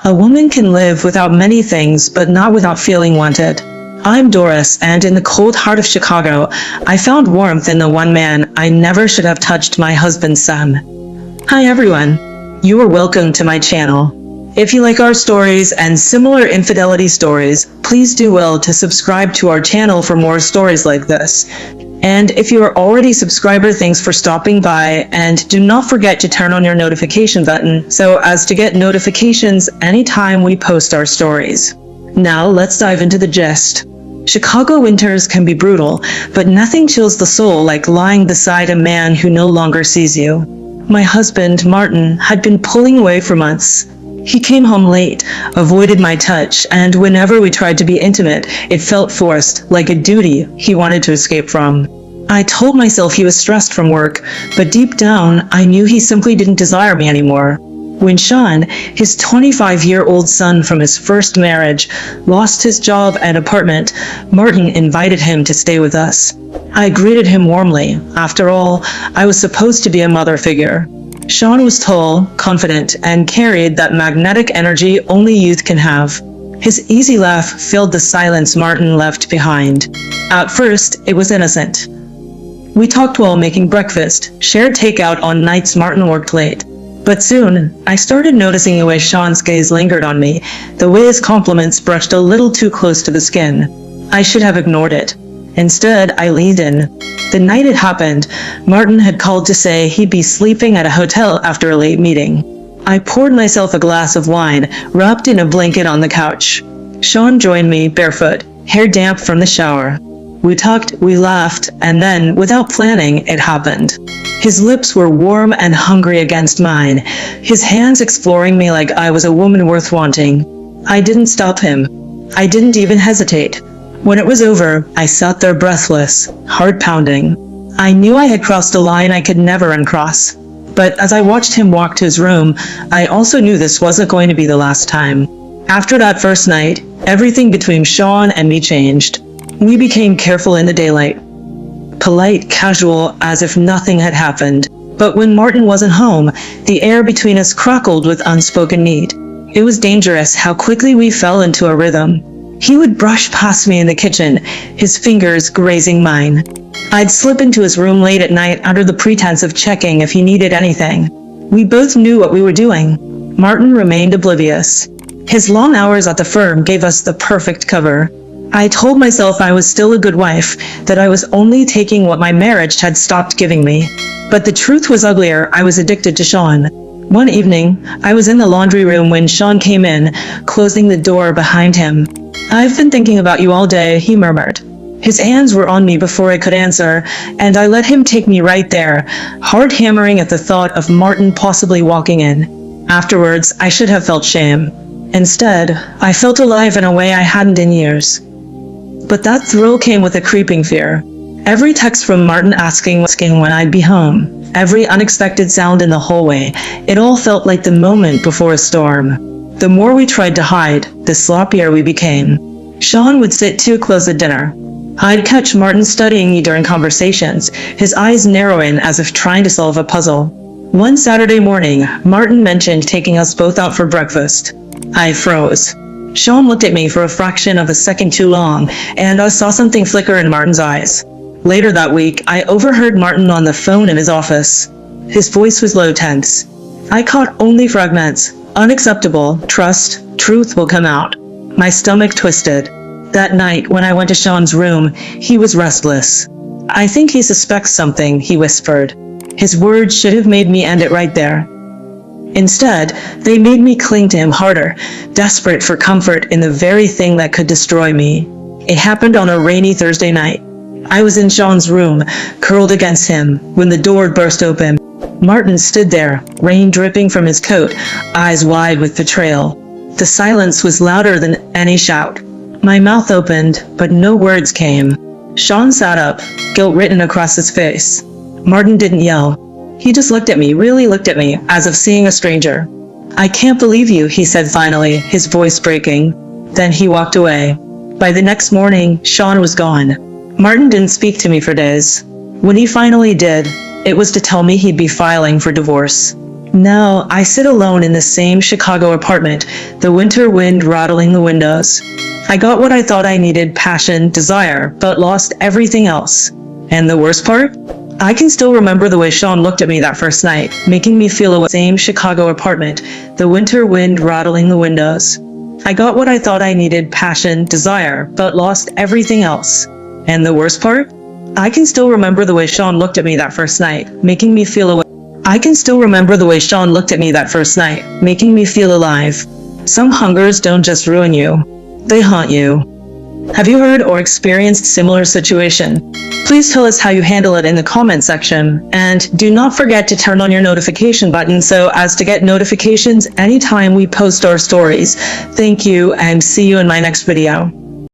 A woman can live without many things, but not without feeling wanted. I'm Doris, and in the cold heart of Chicago, I found warmth in the one man I never should have touched, my husband's son. Hi everyone, you are welcome to my channel. If you like our stories and similar infidelity stories, please do well to subscribe to our channel for more stories like this. And if you are already a subscriber, thanks for stopping by, and do not forget to turn on your notification button so as to get notifications anytime we post our stories. Now let's dive into the gist. Chicago winters can be brutal, but nothing chills the soul like lying beside a man who no longer sees you. My husband, Martin, had been pulling away for months. He came home late, avoided my touch, and whenever we tried to be intimate, it felt forced, like a duty he wanted to escape from. I told myself he was stressed from work, but deep down, I knew he simply didn't desire me anymore. When Sean, his 25-year-old son from his first marriage, lost his job and apartment, Martin invited him to stay with us. I greeted him warmly. After all, I was supposed to be a mother figure. Sean was tall, confident, and carried that magnetic energy only youth can have. His easy laugh filled the silence Martin left behind. At first, it was innocent. We talked while making breakfast, shared takeout on nights Martin worked late. But soon, I started noticing the way Sean's gaze lingered on me, the way his compliments brushed a little too close to the skin. I should have ignored it. Instead, I leaned in. The night it happened, Martin had called to say he'd be sleeping at a hotel after a late meeting. I poured myself a glass of wine, wrapped in a blanket on the couch. Sean joined me, barefoot, hair damp from the shower. We talked, we laughed, and then, without planning, it happened. His lips were warm and hungry against mine, his hands exploring me like I was a woman worth wanting. I didn't stop him. I didn't even hesitate. When it was over, I sat there breathless, heart pounding. I knew I had crossed a line I could never uncross. But as I watched him walk to his room, I also knew this wasn't going to be the last time. After that first night, everything between Sean and me changed. We became careful in the daylight. Polite, casual, as if nothing had happened. But when Martin wasn't home, the air between us crackled with unspoken need. It was dangerous how quickly we fell into a rhythm. He would brush past me in the kitchen, his fingers grazing mine. I'd slip into his room late at night under the pretense of checking if he needed anything. We both knew what we were doing. Martin remained oblivious. His long hours at the firm gave us the perfect cover. I told myself I was still a good wife, that I was only taking what my marriage had stopped giving me. But the truth was uglier. I was addicted to Sean. One evening, I was in the laundry room when Sean came in, closing the door behind him. "I've been thinking about you all day," he murmured. His hands were on me before I could answer, and I let him take me right there, heart hammering at the thought of Martin possibly walking in. Afterwards, I should have felt shame. Instead, I felt alive in a way I hadn't in years. But that thrill came with a creeping fear. Every text from Martin asking when I'd be home, every unexpected sound in the hallway, it all felt like the moment before a storm. The more we tried to hide, the sloppier we became. Sean would sit too close at dinner. I'd catch Martin studying me during conversations, his eyes narrowing as if trying to solve a puzzle. One Saturday morning, Martin mentioned taking us both out for breakfast. I froze. Sean looked at me for a fraction of a second too long, and I saw something flicker in Martin's eyes. Later that week, I overheard Martin on the phone in his office. His voice was low, tense. I caught only fragments. Unacceptable, trust, truth will come out. My stomach twisted. That night, when I went to Sean's room, he was restless. "I think he suspects something," he whispered. His words should have made me end it right there. Instead, they made me cling to him harder, desperate for comfort in the very thing that could destroy me. It happened on a rainy Thursday night. I was in Sean's room, curled against him, when the door burst open. Martin stood there, rain dripping from his coat, eyes wide with betrayal. The silence was louder than any shout. My mouth opened, but no words came. Sean sat up, guilt written across his face. Martin didn't yell. He just looked at me, really looked at me, as if seeing a stranger. "I can't believe you," he said finally, his voice breaking. Then he walked away. By the next morning, Sean was gone. Martin didn't speak to me for days. When he finally did, it was to tell me he'd be filing for divorce. Now, I sit alone in the same Chicago apartment, the winter wind rattling the windows. I got what I thought I needed, passion, desire, but lost everything else. And the worst part? I can still remember the way Sean looked at me that first night, making me feel away. Same Chicago apartment, the winter wind rattling the windows. I got what I thought I needed, passion, desire, but lost everything else. And the worst part? I can still remember the way Sean looked at me that first night, making me feel away. I can still remember the way Sean looked at me that first night, making me feel alive. Some hungers don't just ruin you, they haunt you. Have you heard or experienced similar situation? Please tell us how you handle it in the comment section, and do not forget to turn on your notification button so as to get notifications anytime we post our stories. Thank you, and see you in my next video.